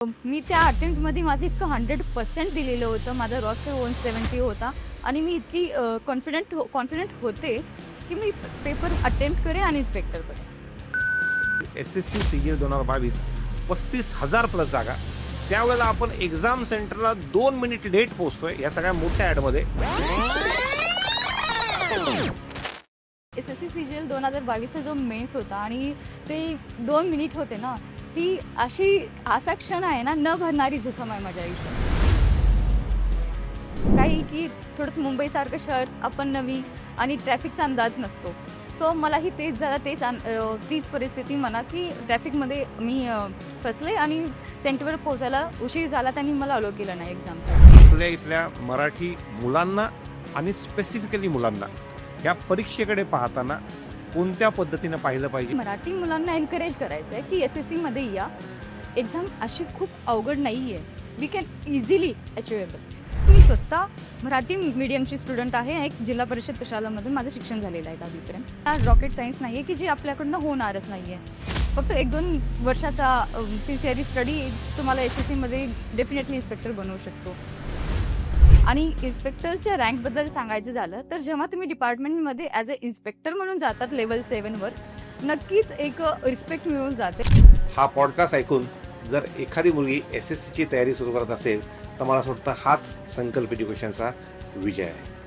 मी त्या अटेम्प्टमध्ये माझं इतकं 100% दिलेलं होतं. माझा रॉस काही 170 होता आणि मी इतकी कॉन्फिडंट होते की मी पेपर अटेम्प्ट करेन आणि इन्स्पेक्टर करेन. SSC CGL 2022 35,000 प्लस जागा. त्यावेळेला आपण एक्झाम सेंटरला 2 मिनिट लेट पोहोचतोय या सगळ्या मोठ्या ॲडमध्ये. SSC CGL 2022चा जो मेन्स होता आणि ते 2 मिनिट होते ना, ती असा क्षण आहे ना, न भरणारी जखम आहे माझ्या आयुष्यात. काही की थोडंसं मुंबईसारखं शहर, आपण नवी आणि ट्रॅफिकचा अंदाज नसतो. सो मलाही तेच झालं, तीच परिस्थिती म्हणा की ट्रॅफिकमध्ये मी फसले आणि सेंटरवर पोहोचायला उशीर झाला. त्यांनी मला अलो केलं नाही एक्झामसाठी. आपल्या इथल्या मराठी मुलांना आणि स्पेसिफिकली मुलांना या परीक्षेकडे पाहताना कोणत्या पद्धतीनं पाहिलं पाहिजे? मराठी मुलांना एनकरेज करायचं आहे की SSCमध्ये या. एक्झाम अशी खूप अवघड नाही आहे. We can easily achievable. मी स्वतः मराठी मीडियमची स्टुडंट आहे. एक जिल्हा परिषद प्रशालामधून माझं शिक्षण झालेलं आहे 10वीपर्यंत. रॉकेट सायन्स नाही आहे की जे आपल्याकडनं होणारच नाही आहे. फक्त 1-2 वर्षाचा सिन्सिअरी स्टडी तुम्हाला SSCमध्ये डेफिनेटली इन्स्पेक्टर बनवू शकतो. आणि इन्स्पेक्टरच्या रँकबद्दल सांगायचं झालं तर जेव्हा तुम्ही डिपार्टमेंटमध्ये ॲज अ इन्स्पेक्टर म्हणून जातात लेवल 7वर, नक्कीच एक रिस्पेक्ट मिळून जाते. हा पॉडकास्ट ऐकून जर एखादी मुलगी SSCची तयारी सुरू करत असेल तर मला असं वाटतं हाच संकल्प एज्युकेशनचा विजय आहे.